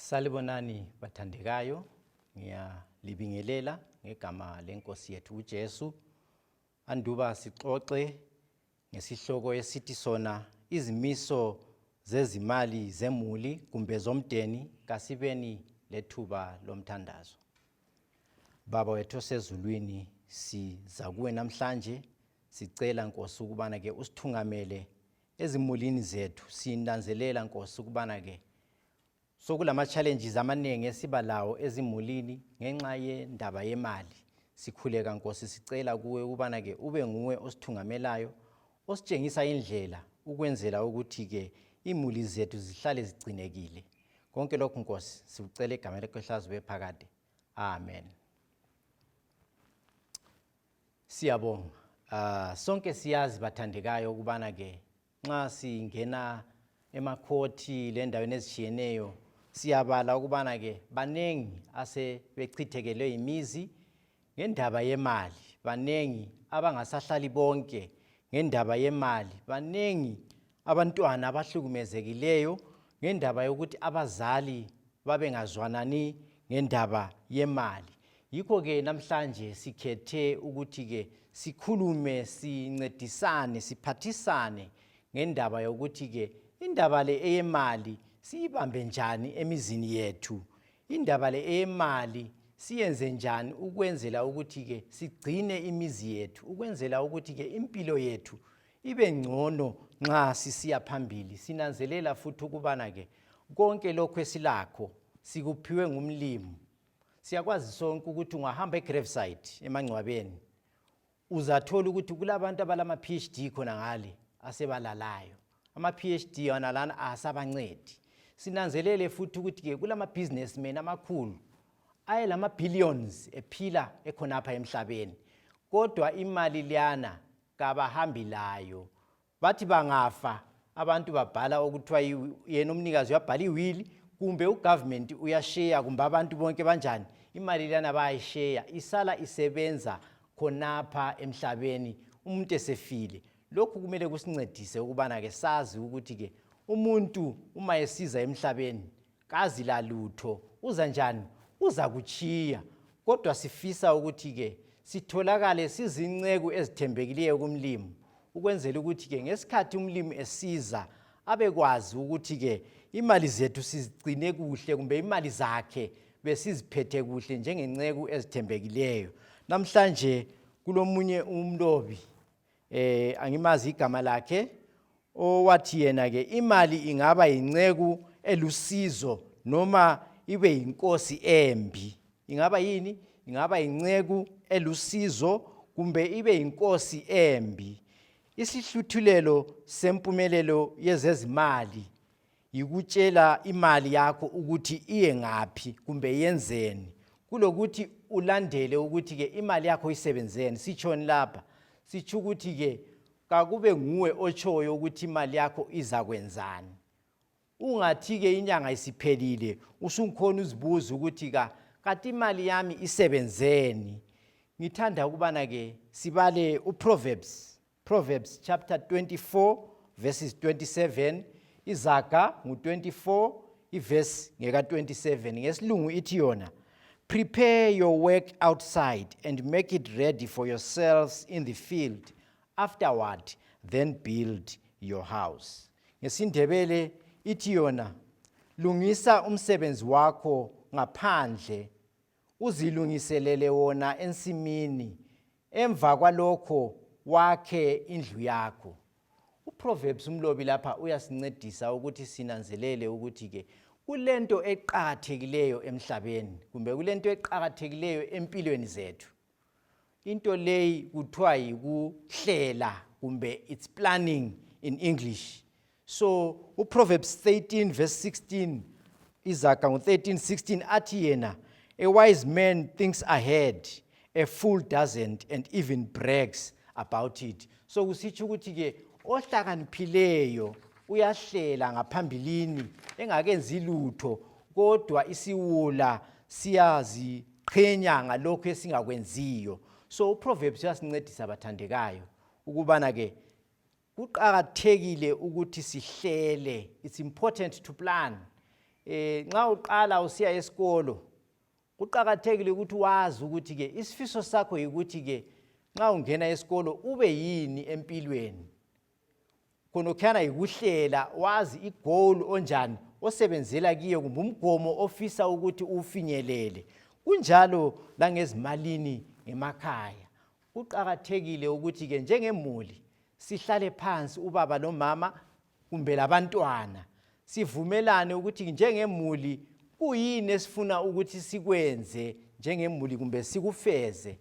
Salibonani bathandekayo, ngiyalibingelela ngegama lenkosi yethu uJesu. Anduba sixoxe ngesihloko esithi sona izimiso zezimali zemuli kumbe zomdeni kasibeni lethuba lomthandazo. Baba wethu osezulwini, siza kuwe namhlanje sicela Nkosi ukubana ke usithungamele ezimulini zethu. Sinanzelela Nkosi ukubana ke sokulama challenges amanengi esiba lawo ezimulini ngenxa yendaba yemali. Sikhuleka Nkosi sicela kuwe ukubana ke ube nguwe osithungamelayo, ositshengisa indlela ukwenzela ukuthi ke imuli zethu zihlale zigcinekile. Konke lokhu Nkosi sikucela egameni lakho ehlaziwe phakade. Amen. Siyabonga. Sonke siyazi bathandekayo ukubana ke nxa singena emakhoti lendaweni ezitshiyeneyo siyabala ukubana ke banengi asebechithekele imizi ngendaba yemali, banengi abangasahlali bonke ngendaba yemali, banengi abantwana abahlukumezekileyo ngendaba yokuthi abazali babengazwanani ngendaba yemali. Yikho ke namhlanje sikhethe ukuthi ke sikhulume, sincedisane, siphathisane ngendaba yokuthi ke indaba le eyemali siyibambe njani emizini yethu, indaba le eyemali siyenze njani ukwenzela ukuthi ke sigcine imizi yethu, ukwenzela ukuthi ke impilo yethu ibe ngcono nxa sisiya phambili. Sinanzelela futhi ukubana ke konke lokho esilakho sikuphiwe ngumlimi. Siyakwazi sonke ukuthi ungahamba egraveside emangcwabeni uzathola ukuthi kulabantu abalama PhD khona ngale asebalalayo. Ama PhD wanalana asabancedi. Sinanzelele futhi ukuthi ke kulama businessmen amakhulu ayelama billions ephila ekhonapha emhlabeni, kodwa imali liyana kabahambi layo. Bathi bangafa abantu babhala ukuthiwa yena umnikazi uyabhala iwili kumbe ugovernment uyashare kumbe abantu bonke banjani, imali liyana bayishare isala isebenza khonapha emhlabeni umuntu esefile. Lokhu kumele kusincedise ukubana ke sazi ukuthi ke umuntu uma esiza emhlabeni kazi lalutho uza njani, uza kuchiya. Kodwa sifisa ukuthi ke sitholakale sizinceku ezithembekileyo kumlimi, ukwenzela ukuthi ke ngesikhathi umlimi esiza abekwazi ukuthi ke imali zethu sizigcine kuhle kumbe imali zakhe besiziphethe kuhle njengenceku ezithembekileyo. Namhlanje kulomunye umlobi angimazi igama lakhe owathi yena ke imali ingaba yinceku elusizo noma ibe yinkosi embi. Ingaba yini? Ingaba yinceku elusizo kumbe ibe yinkosi embi. Isihluthulelo sempumelelo yezezimali yikutshela imali yakho ukuthi iye ngaphi kumbe yenzeni, kulokuthi ulandele ukuthi ke imali yakho isebenzeni. Sichoni lapha? Sichu ukuthi ke kakube nguwe ochoyo ukuthi imali yakho izakwenzani. Ungathi ke inyanga isiphelile usungikhona uzibuza ukuthi kati imali yami isebenzeni. Ngithanda ukubana ke sibale Proverbs chapter 24 verses 27, Izaga ngu-24 iverse ngeka 27. Ngesilungu ithi yona, prepare your work outside and make it ready for yourselves in the field. Afterward, then build your house. NgesiNdebele ithi yona, lungisa umsebenzi wakho ngaphandle, uzilungiselele wona ensimini, emva kwalokho wakhe indlu yakho. UProverbs umlobi lapha uyasincedisa ukuthi sinanzelele ukuthi ke kulento eqhakathekileyo emhlabeni kumbe kulento eqhakathekileyo empilweni zethu. Into leyi kuthiwa yikuhlela kumbe it's planning in English. So uProverbs 13 verse 16, Izaga ngu-13:16 athi yena, a wise man thinks ahead, a fool doesn't and even brags about it. So kusitsho ukuthi ke ohlakaniphileyo uyahlela ngaphambilini engakenzi lutho, kodwa isiwula siyaziqhenya ngalokho esingakwenziyo. So uProverbs uyasincedisa bathandekayo ukubana ke kuqhakathekile ukuthi sihlele. It's important to plan. nxa uqala usiya esikolo kuqakathekile ukuthi wazi ukuthi ke isifiso sakho ukuthi ke nxa ungena esikolo ube yini empilweni. Khonokhana yikuhlela wazi igoal onjani osebenzela kiyo kumbe umgomo ofisa ukuthi ufinyelele. Kunjalo langezimalini emakhaya. Kuqakathekile ukuthi ke njengemuli sihlale phansi ubaba nomama kumbe labantwana sivumelane ukuthi njengemuli kuyini esifuna ukuthi sikwenze njengemuli kumbe sikufeze.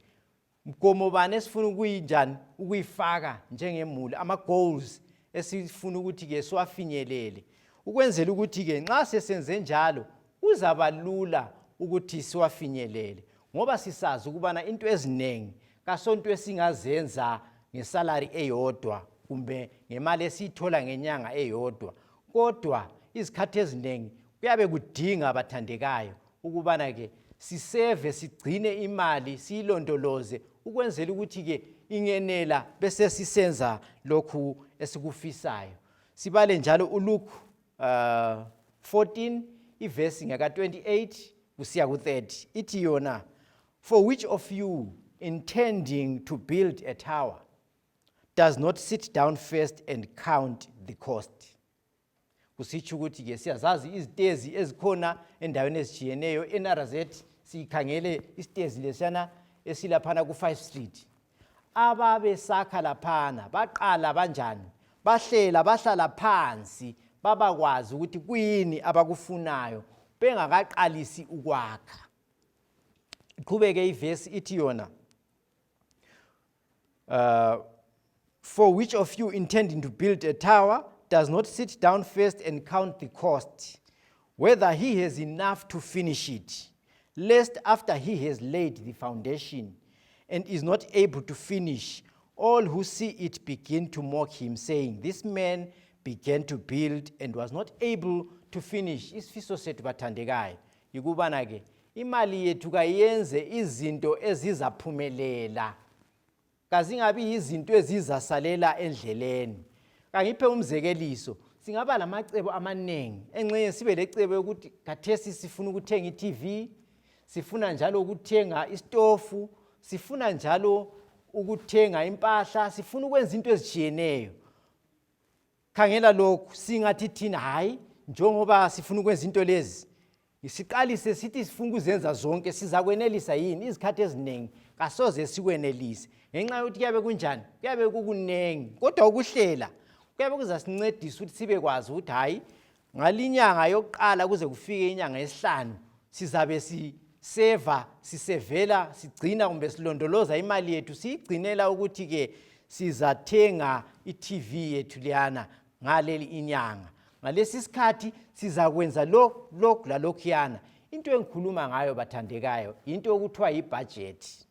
Mgomo bani esifuna ukuyinjani ukuyifaka njengemuli, ama goals esifuna ukuthi ke siwafinyelele ukwenzela ukuthi ke nxa sesenze njalo kuzaba lula ukuthi siwafinyelele ngoba sisazi ukubana into ezinengi kasonto esingazenza ngesalary eyodwa kumbe ngemali esiyithola ngenyanga eyodwa, kodwa izikhathi ezinengi kuyabe kudinga abathandekayo ukubana ke siseve sigcine imali siyilondoloze ukwenzela ukuthi ke ingenela bese sisenza lokhu esikufisayo. Sibale njalo uLuke 14 ivesi ngaka 28 kusiya ku 30 ithi yona, for which of you intending to build a tower does not sit down first and count the cost. Kusitsho ukuthi ke siyazazi izitezi ezikhona endaweni ezijiyeneyo eNarazeth sikhangele isitezi lesana esilaphana ku 5 Street. Ababe sakha laphana baqala banjani, bahlala phansi babakwazi ukuthi kuyini abakufunayo bengakaqalisi ukwakha. Iqhubeke ivesi ithi yona, for which of you intending to build a tower does not sit down first and count the cost, whether he has enough to finish it, lest after he has laid the foundation and is not able to finish, all who see it begin to mock him, saying, this man began to build and was not able to finish. Isifiso sethu bathandekayo yikubana ke imali yethu kayenze izinto ezizaphumelela, kazingabi izinto ezizasalela endleleni. Kangiphe umzekeliso, singaba lamacebo amanengi engxenye sibe lecebo ukuthi kathesi sifuna ukuthenga iTV, sifuna njalo ukuthenga istofu, sifuna njalo ukuthenga impahla, sifuna ukwenza into ezijiyeneyo. Khangela lokhu singathi thina hayi njengoba sifuna ukwenza into lezi isiqalise sithi sifuna ukuzenza zonke sizakwenelisa yini? Izikhathi ezinengi kasoze sikwenelise ngenxa yokuthi kuyabe kunjani, kuyabe kukunengi, kodwa ukuhlela kuyabe kuzasincedisa ukuthi sibe kwazi ukuthi hayi ngalinyanga yokuqala kuze kufike inyanga yesihlanu sizabe sisevela sigcina kumbe silondoloza imali yethu siyigcinela ukuthi ke sizathenga iTV yethu liyana ngaleli inyanga. Ngalesi sikhathi sizakwenza lokhu lalokhuyana. Into engikhuluma ngayo bathandekayo into okuthiwa ibudget.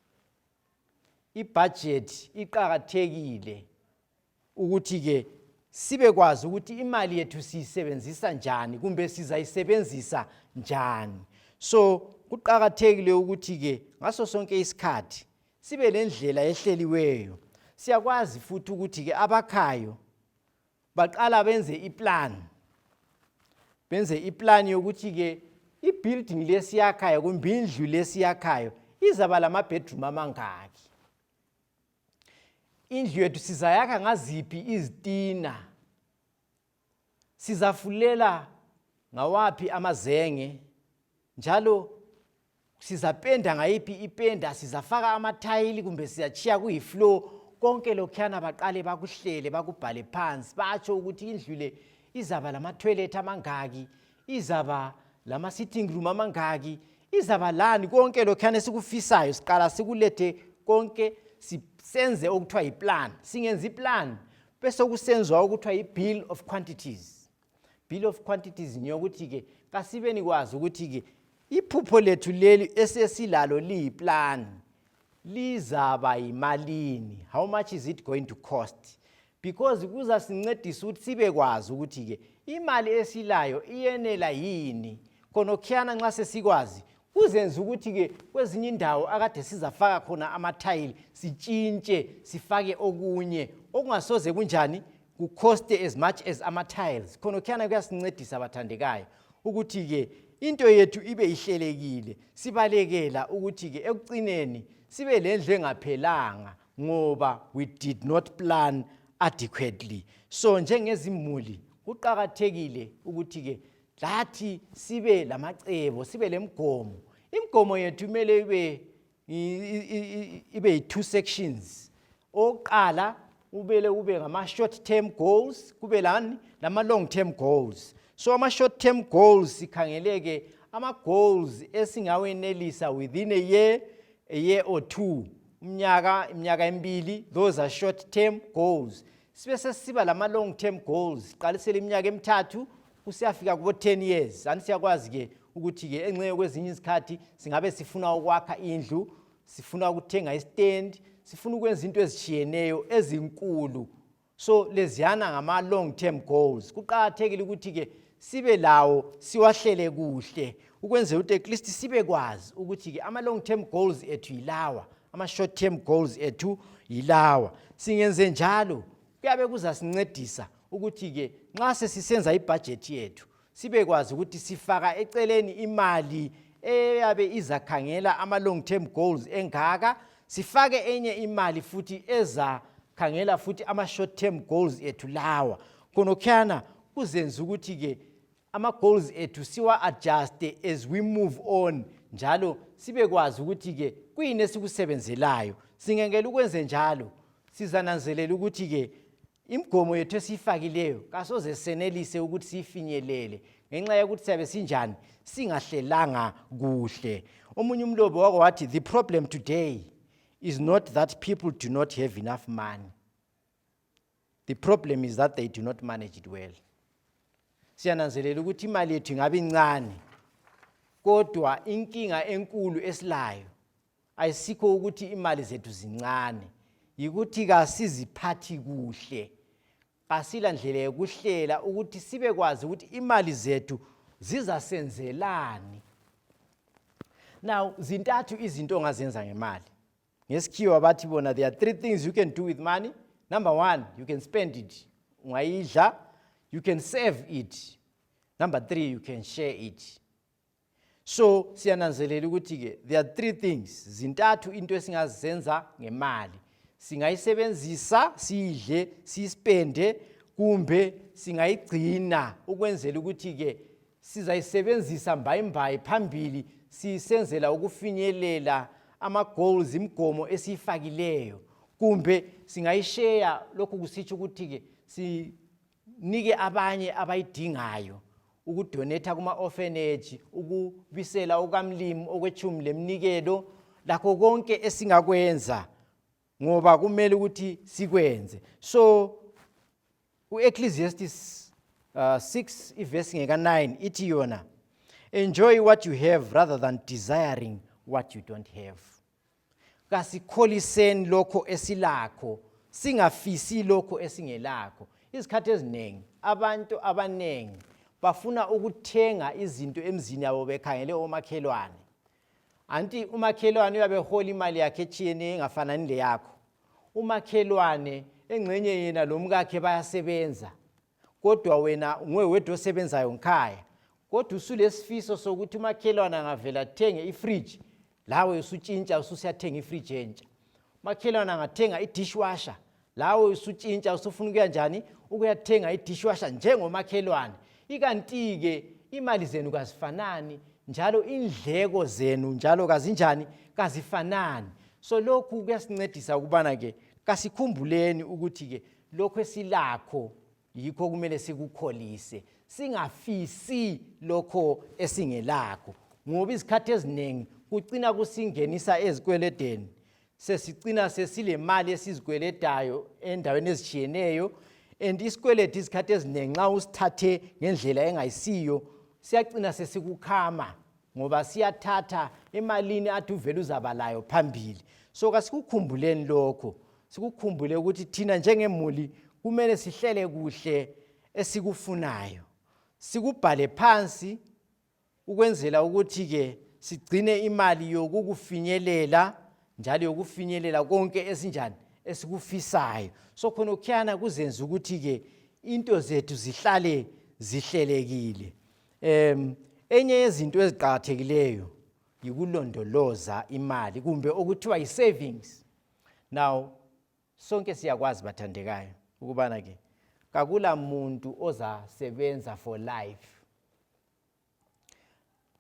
Ibudget iqakathekile ukuthi ke sibe kwazi ukuthi imali yethu siyisebenzisa njani kumbe sizayisebenzisa njani. So kuqakathekile ukuthi ke ngaso sonke isikhathi sibe lendlela ehleliweyo. Siyakwazi futhi ukuthi ke abakhayo baqala benze iplan. Benze iplan yokuthi ke ibuilding lesiyakhayo kumbe indlu lesiyakhayo izaba lama bedroom amangaki. Indlu yethu sizayakha ngaziphi izitina, sizafulela ngawaphi amazenge, njalo sizapenda ngayiphi ipenda, sizafaka amathayili kumbe siyachiya kuyifloor. Konke lokhuyana baqale bakuhlele bakubhale phansi batsho ukuthi indlu le izaba lama toilet amangaki, izaba lama sitting room amangaki, izaba lani. Konke lokhuyana sikufisayo siqala sikulethe konke senze okuthiwa iplan. Singenza iplan bese kusenzwa okuthiwa ibill of quantities. Bill of quantities ngiyokuthi ke kasibeni kwazi ukuthi ke iphupho lethu leli esesilalo liyiplan lizaba imalini, how much is it going to cost, because kuzasincedisa ukuthi sibe kwazi ukuthi ke imali esilayo iyenela yini. Khonokhiyana nxa sesikwazi kuzenza ukuthi ke kwezinye indawo akade sizafaka khona amathayili sitshintshe sifake okunye okungasoze kunjani kucoste as much as ama-tiles. Khonokhiyana kuyasincedisa bathandekayo ukuthi ke into yethu ibe ihlelekile, sibalekela ukuthi ke ekucineni sibe lendlu engaphelanga ngoba we did not plan adequately. So njengezimuli kuqakathekile ukuthi ke lathi sibe lamacebo, sibe lemgomo. Imgomo yethu kumele ibe 2 sections. Oqala ubele kube ngama short term goals, kube lama long term goals. So ama short term goals sikhangeleke ama goals esingawenelisa within a year or two, iminyaka emibili. Those are short term goals. Sibe sesiba lama long term goals, siqalisele iminyaka emithathu kusiyafika kubo 10 years. Ani siyakwazi ke ukuthi ke enxe kwezinye izikhathi singabe sifuna ukwakha indlu, sifuna ukuthenga istand, sifuna ukwenza into ezitshiyeneyo ezinkulu. So leziyana ngama long term goals. Kuqakathekile ukuthi ke sibe lawo siwahlele kuhle ukwenza ukuthi at least sibe kwazi ukuthi ke ama long term goals ethu yilawa, ama short term goals ethu yilawa. Singenze njalo kuyabe kuzasincedisa ukuthi ke nxa sesisenza ibudget yethu sibe kwazi ukuthi sifaka eceleni imali eyabe izakhangela ama long term goals engaka, sifake enye imali futhi ezakhangela futhi ama short term goals ethu lawa. Khonokhana kuzenza ukuthi ke ama goals ethu siwa adjust as we move on, njalo sibe kwazi ukuthi ke kuyini esikusebenzelayo. Singengela ukwenze njalo sizananzelela ukuthi ke imgomo yethu esifakileyo kasoze senelise ukuthi sifinyelele ngenxa yokuthi siyabe sinjani, singahlelanga kuhle. Omunye umlobo wako wathi the problem today is not that people do not have enough money. The problem is that they do not manage it well. Siyananzelela ukuthi imali yethu ingabe incane, kodwa inkinga enkulu esilayo ayisikho ukuthi imali zethu zincane, yikuthi kasiziphathi kuhle. Asila ndlela yokuhlela ukuthi sibe kwazi ukuthi imali zethu zizasenzelani. Now zintathu izinto ongazenza ngemali. Ngesikhiwa bathi bona there are 3 things you can do with money. Number 1, you can spend it, ungayidla. You can save it. Number 3, you can share it. So siyananzelela ukuthi ke there are 3 things, zintathu into esingazenza ngemali. Singayisebenzisa sidle, sispende, kumbe singayigcina ukwenzela ukuthi ke sizayisebenzisa mbayimbayi phambili sisenzela ukufinyelela ama goals, imgomo esifakileyo. Kumbe singayishare, lokhu kusitsho ukuthi ke sinike abanye abayidingayo, ukudonate kuma orphanage, ukubisela okamlimi okwechumi lemnikelo, lakho konke esingakwenza ngoba kumele ukuthi sikwenze. So uEcclesiastes 6 iverse ngeka 9 ithi yona, enjoy what you have rather than desiring what you don't have. Kasikholiseni lokho esilakho, singafisi lokho esingelakho. Izikhathi eziningi abantu abanengi bafuna ukuthenga izinto emzini yabo bekhangele omakhelwane. Anti umakhelwane uyabe hola imali yakhe echiyene engafanani le yakho. Umakhelwane engcenye yena lomkakhe bayasebenza, kodwa wena nguwe wedwa osebenzayo ngikhaya. Kodwa usulesifiso sokuthi umakhelwane angavela athenge ifridge, lawe usutshintsha ususiyathenga ifridge entsha. Umakhelwane angathenga idishwasher, lawe usutshintsha usufuna ukuya njani ukuyathenga idishwasher njengomakhelwane. Ikanti ke imali zenu kazifanani, njalo indleko zenu njalo kazinjani, kazifanani. So lokhu kuyasincedisa ukubana ke kasikhumbuleni ukuthi ke lokho esilakho yikho kumele sikukholise, singafisi lokho esingelakho. Ngoba izikhathi eziningi kucina kusingenisa ezikweledeni, sesicina sesile mali esizikweledayo endaweni ezitshiyeneyo, and isikweledi izikhathi eziningi nxa usithathe ngendlela engayisiyo siyacina sesikukhama ngoba siyathatha emalini athi uvela uzabalayo phambili. So kasikukhumbuleni lokho, sikukhumbule ukuthi thina njengemuli kumele sihlele kuhle esikufunayo, sikubhale phansi ukwenzela ukuthi ke sigcine imali yokukufinyelela, njalo yokufinyelela konke esinjani esikufisayo. So khonokhana kuzenza ukuthi ke into zethu zihlale zihlelekile. Enye yezinto eziqhakathekileyo yikulondoloza imali kumbe okuthiwa yi-savings. Now sonke siyakwazi bathandekayo ukubana ke kakula muntu ozasebenza for life.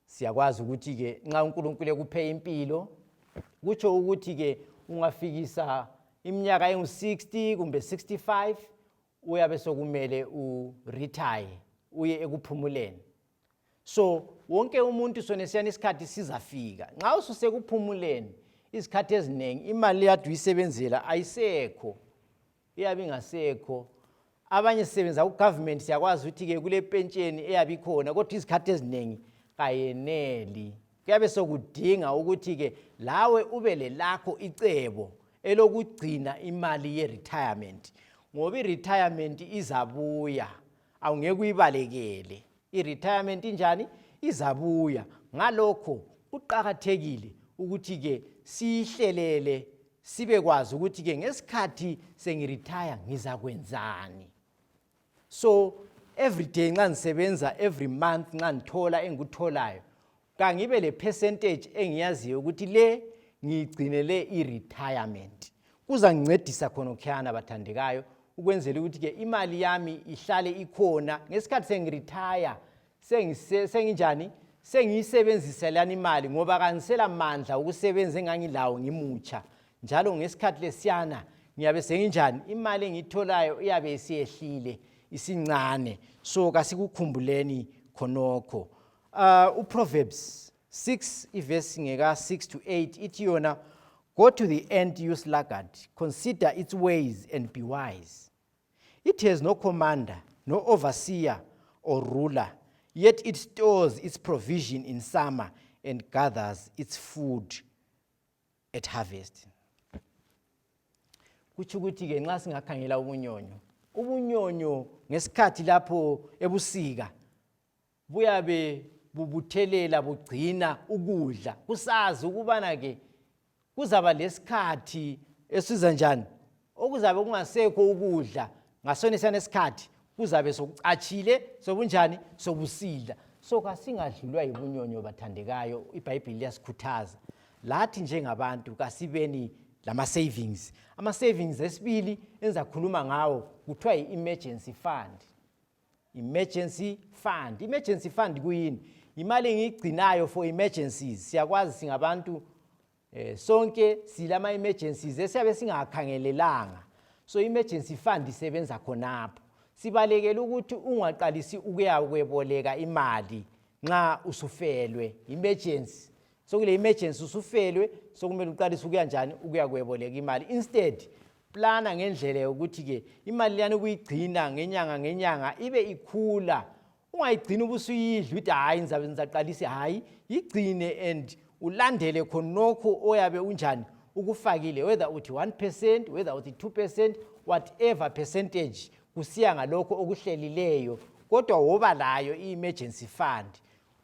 Siyakwazi ukuthi ke nxa uNkulunkulu ekuphe impilo kutsho ukuthi ke ungafikisa iminyaka engu-60 kumbe 65 uyabe sokumele u-retire uye ekuphumuleni. So wonke umuntu sonesiyana isikhathi sizafika. Nxa ususekuphumuleni isikhathi eziningi imali yadu uyisebenzela ayisekho, iyabe ingasekho. Abanye sisebenza ku-government siyakwazi ukuthi ke kule pensheni eyabe ikhona kodwa isikhathi eziningi kayeneli. Kuyabe sokudinga ukuthi ke lawe ube lelakho icebo elokugcina imali ye-retirement, ngoba i-retirement izabuya, awungeke uyibalekele. I-retirement injani? Izabuya. Ngalokho kuqhakathekile ukuthi ke sihlelele sibe kwazi ukuthi ke ngesikhathi sengiretire ngizakwenzani. So every day nxa ngisebenza, every month nxa ngithola engikutholayo, kangibe le percentage engiyaziyo ukuthi le ngiyigcinele i-retirement. Kuzangincedisa khonokhuyana bathandekayo ukwenzela ukuthi ke imali yami ihlale ikhona ngesikhathi sengiretire senginjani sengiyisebenzisa lana imali, ngoba kanisela mandla ukusebenza engangilawo ngimutsha. Njalo ngesikhathi lesiyana ngiyabe senginjani imali engiyitholayo iyabe isiyehlile isincane. So kasikukhumbuleni khonokho. Proverbs 6 iverse ngeka 6 to 8 ithi yona, go to the end, you sluggard, consider its ways and be wise. It has no commander, no overseer or ruler, yet it stores its provision in summer and gathers its food at harvest. Kutsho ukuthi ke nxa singakhangela ubunyonyo ngesikhathi lapho ebusika buyabe bubuthelela bugcina ukudla, kusazi ukubana ke kuzaba lesikhathi esiza njani okuzabe kungasekho ukudla ngasonesana isikhathi kuzabe sokucatshile sobunjani sobusila. So kasingadlulwa yibunyonyo bathandekayo. iBhayibheli liyasikhuthaza lathi njengabantu kasibeni lama savings. Ama savings esibili enzakhuluma ngawo kuthiwa yi-emergency fund. Emergency fund. Emergency fund kuyini? Imali engiyigcinayo for emergencies. Siyakwazi singabantu sonke silama emergencies esiyabe singakhangelelanga. So emergency fund isebenza khonapho. Sibalekela ukuthi ungaqalisi ukuyaboleka imali nxa usufelwe emergency. So kule emergency usufelwe sokumele uqalise ukuya njani ukuyaboleka imali. Instead plana ngendlela yokuthi ke imali yani ukuyigcina ngenyanga ibe ikhula. Ungayigcina ubusuyidla ukuthi hayi ngizaqalisa, hayi igcine and ulandele khonokho oyabe unjani ukufakile, whether uthi 1%, whether uthi 2%, whatever percentage kusiya ngalokho okuhlelileyo, kodwa woba layo i-emergency fund.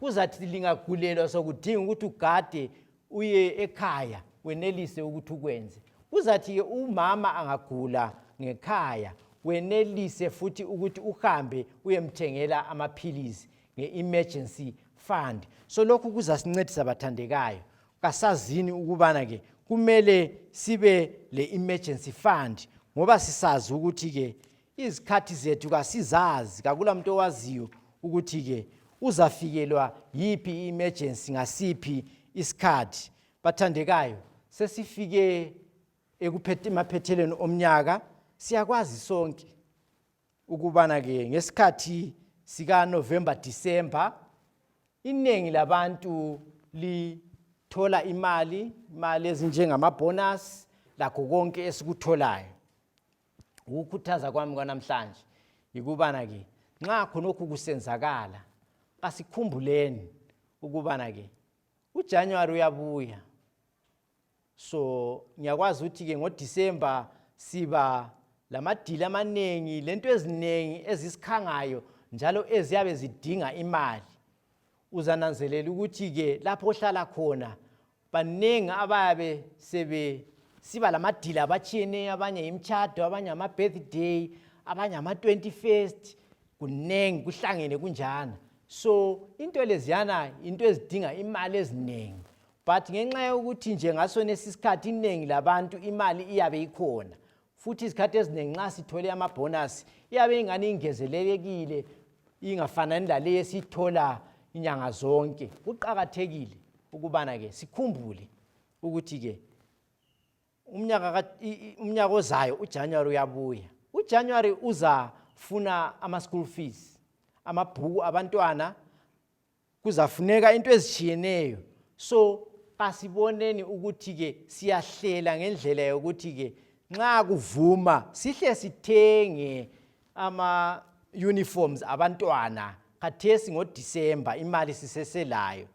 Kuzathi lingagulelwa sokudinga ukuthi ugade uye ekhaya wenelise ukuthi ukwenze. Kuzathi ke umama angagula ngekhaya wenelise futhi ukuthi uhambe uyemthengela amaphilisi nge-emergency fund. So lokhu kuzasincedisa bathandekayo. Kasazini ukubana ke kumele sibe le-emergency fund, ngoba sisazi ukuthi ke izikhathi zethu kasizazi, kakula muntu owaziyo ukuthi ke uzafikelwa yipi i-emergency ngasiphi isikhathi. Bathandekayo, sesifike emaphethelweni omnyaka. Siyakwazi sonke ukubana ke ngesikhathi sika November December iningi labantu lithola imali ezinjengama bonus lakho konke esikutholayo. Ukukhuthaza kwami kwanamhlanje ikubana ke nxa khonokho kusenzakala kasikhumbuleni ukubana ke uJanuary uyabuya. So ngiyakwazi ukuthi ke ngoDecember siba lamadili amanengi, lento eziningi ezisikhangayo njalo eziyabe zidinga imali. Uzananzelela ukuthi ke lapho ohlala khona banengi abayabe siba lamadili abatshiyeneyo, abanye imtshado, abanye ama birthday, abanye ama 21st, kunengi kuhlangene kunjana. So into leziyana into ezidinga imali eziningi, but ngenxa yokuthi nje ngaso nesisikhathi iningi labantu imali iyabe ikhona, futhi isikhathi eziningi nxa sithole amabonus iyabe ingani ingezelelekile ingafanani lale esithola inyanga zonke. Kuqakathekile ukubana ke sikhumbule ukuthi ke umnyaka ozayo uJanuary uyabuya. UJanuary uzafuna ama-school fees, amabhuku abantwana, kuzafuneka into ezishiyeneyo. So asiboneni ukuthi ke siyahlela ngendlela yokuthi ke nxa kuvuma sihle sithenge ama-uniforms abantwana khathesi ngoDisemba imali siseselayo.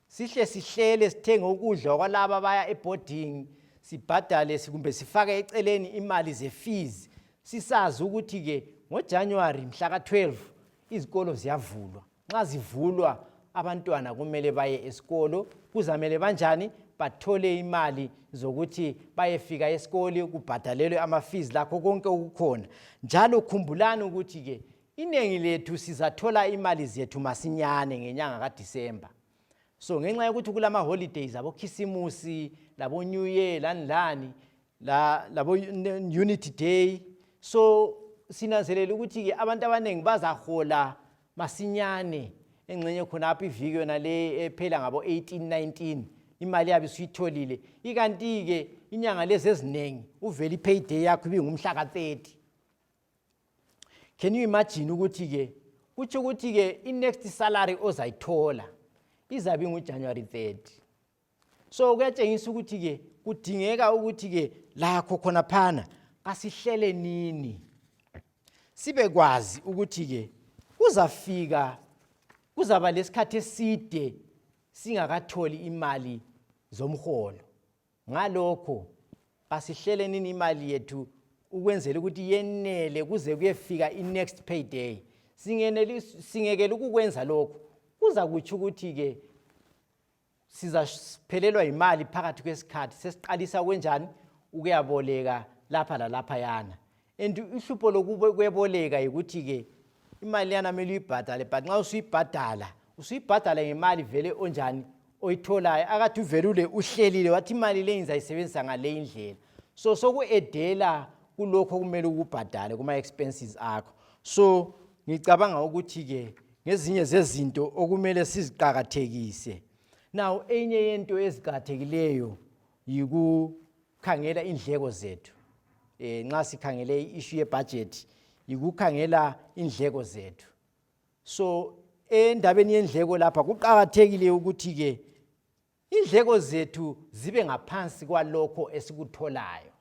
Sihle sihlele sithenge ukudla kwalaba baya eboarding, sibhadale kumbe sifake eceleni imali ze-fees, sisazi ukuthi ke ngoJanuary mhla ka-12 izikolo ziyavulwa. Nxa zivulwa abantwana kumele baye esikolo, kuzamele banjani bathole imali zokuthi bayefika esikolo, kubhadalelwe ama-fees lakho konke ukukhona. Njalo khumbulani ukuthi ke iningi lethu sizathola imali zethu masinyane ngenyanga kaDisemba. So ngenxa yokuthi kulama holidays abokhisimusi labo New Year lani labo Unity Day, so sinanzelela ukuthi ke abantu abaningi bazahola masinyane engxenye khonapha iviki yona le ephela ngabo 18-19 imali yabe suyitholile. Ikanti ke inyanga lezi eziningi uvela i-payday yakho ibingumhla ka-30. Can you imagine ukuthi ke kuthi ukuthi ke i-next salary ozayithola izabe ngoJanuary 30. So kuyatshengisa ukuthi ke kudingeka ukuthi ke lakho khona phana asihlele nini sibe kwazi ukuthi ke kuzaba lesikhathi eside singakatholi imali zomholo. Ngalokho asihlele nini imali yethu ukwenzela ukuthi yenele kuze kuyefika i-next payday. Singekele ukukwenza lokho kuza kuthi ukuthi ke sizaphelelwa imali phakathi kwesikhathi sesiqalisa kwenjani ukuyaboleka lapha lalapha yana. And ihlupho lokweboleka ukuthi ke imali yana mele uyibhadale, but nxa usuyibhadala ngemali vele onjani oyitholayo akathi uvelule uhlelile wathi imali le ngizayisebenzisa ngale indlela. So sokuedela kulokho kumele ukubhadale kuma expenses akho. So ngicabanga ukuthi ke ngezinye zezinto okumele siziqhakathekise. Now enye yento eziqhakathekileyo yikukhangela indleko zethu. Nxa sikhangele issue ye budget yikukhangela indleko zethu. So endabeni yendleko lapha kuqhakathekile ukuthi ke indleko zethu zibe ngaphansi kwalokho esikutholayo.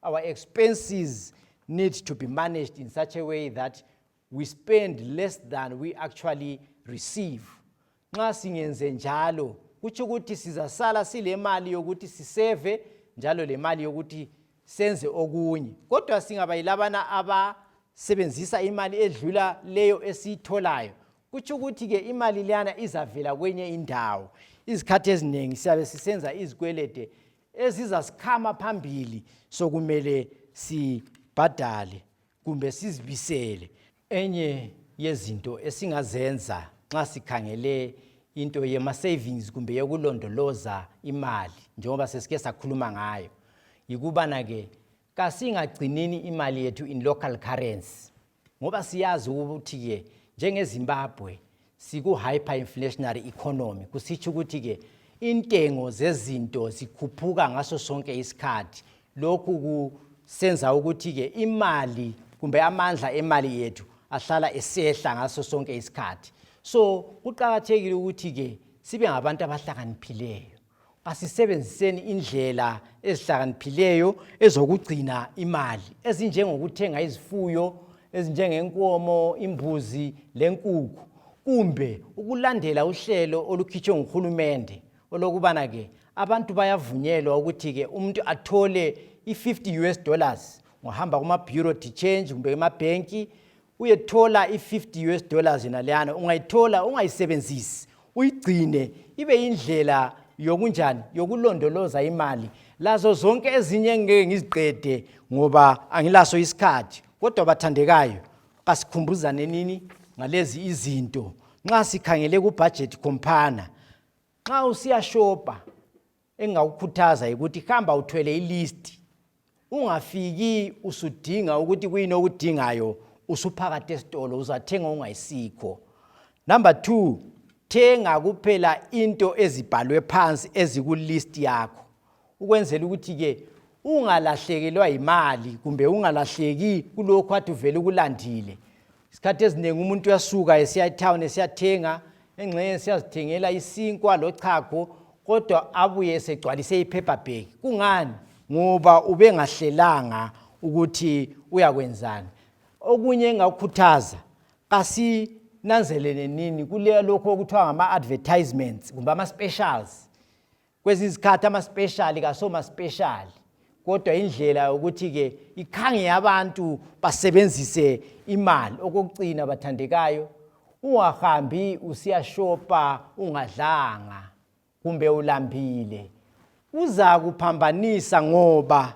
Our expenses need to be managed in such a way that we spend less than we actually receive. Nxa singenze njalo kuthi ukuthi sizasala sile mali yokuthi siseve njalo le mali yokuthi senze okunye. Kodwa singabayilabana abasebenzisa imali edlula leyo esiyitholayo, kuthi ukuthi ke imali leyana izavela kwenye indawo. Izikhathi eziningi siyabe sisenza izikwelede ezizasikhama phambili sokumele sibhadale kumbe sizibisele. Enye yezinto esingazenza nxa sikhangele into yema savings kumbe yokulondoloza imali njengoba sesike sakhuluma ngayo yikubana ke kasingagcinini imali yethu in local currency, ngoba siyazi ukuthi ke njengeZimbabwe siku hyperinflationary economy, kusitsho ukuthi ke intengo zezinto zikhuphuka ngaso sonke isikhathi. Lokhu kusenza ukuthi ke imali kumbe amandla emali yethu ahlala esehla ngaso sonke isikhathi. So kuqhakathekile ukuthi ke sibe ngabantu abahlakaniphileyo, asisebenziseni indlela ezihlakaniphileyo ezokugcina imali ezinjengokuthenga izifuyo ezinjengenkomo, imbuzi lenkukhu, kumbe ukulandela uhlelo olukhitshwe nguhulumende olokubana ke abantu bayavunyelwa ukuthi ke umuntu athole $50 ngohamba kuma bureau de change kumbe emabhenki uyethola $50 naleyana. Ungayithola ungayisebenzisi uyigcine ibe indlela yokunjani yokulondoloza imali. Lazo zonke ezinye ngeke ngiziqede ngoba angilaso isikhathi, kodwa bathandekayo kasikhumbuzane nini ngalezi izinto. nxa sikhangele ku budget compana nxa usiya shopa engakukhuthaza ukuthi hamba uthwele ilist ungafiki usudinga ukuthi kuyini okudingayo usuphakathi esitolo uzathenga ungayisikho. Number 2, thenga kuphela into ezibhalwe phansi ezikulist yakho ukwenzela ukuthi ke ungalahlekelwa imali kumbe ungalahleki kulokho athi uvele ukulandile. Isikhathi eziningi umuntu uyasuka esiya etown esiyathenga engxenye siyazithengela isinkwa lochago kodwa abuye esegcwalise ipaper bag. Kungani? Ngoba ubengahlelanga ukuthi uyakwenzani. Okunye engakukhuthaza kasinanzelene nini kule lokho okuthiwa ngama advertisements kumbe ama specials. Kwezinye izikhathi ama special kasoma special kodwa indlela ukuthi ke ikhange abantu basebenzise imali. Okugcina bathandekayo ungahambi usiya shopa ungadlanga kumbe ulambile uza kuphambanisa ngoba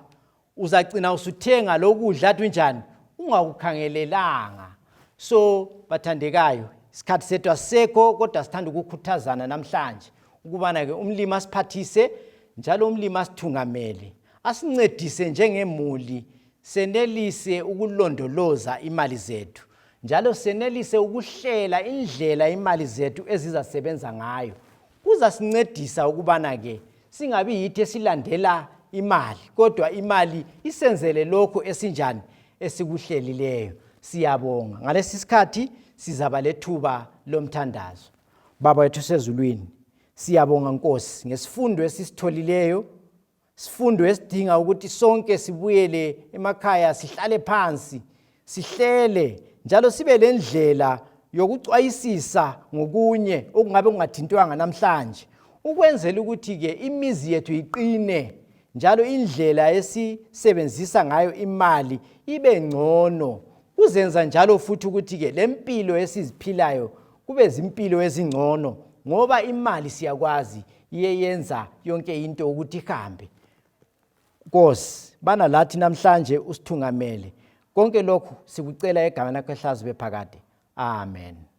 uzagcina usuthenga lokudla athi njani ungakukhangelelanga. So bathandekayo isikhathi sethu asekho kodwa sithanda ukukhuthazana namhlanje ukubana ke umlimi asiphathise njalo umlimi asithungamele asincedise njengemuli senelise ukulondoloza imali zethu njalo senelise ukuhlela indlela imali zethu ezizasebenza ngayo. Kuzasincedisa ukubana ke singabi yithi esilandela imali kodwa imali isenzele lokho esinjani esikuhlelileyo. Siyabonga ngalesi sikhathi sizaba lethuba lomthandazo. Baba wethu sezulwini siyabonga Nkosi ngesifundo esisitholileyo, sifundo esidinga ukuthi sonke sibuyele emakhaya sihlale phansi sihlele njalo sibe lendlela yokucwayisisa ngokunye okungabe kungathintwanga namhlanje ukwenzela ukuthi ke imizi yethu iqine njalo indlela esisebenzisa ngayo imali ibe ngcono. Kuzenza njalo futhi ukuthi ke lempilo esiziphilayo kube zimpilo ezingcono ngoba imali siyakwazi iyenza yonke into ukuthi ihambe. Nkosi bana lathi namhlanje usithungamele konke lokhu sikucela egameni lakho ehlazi bephakade. Amen.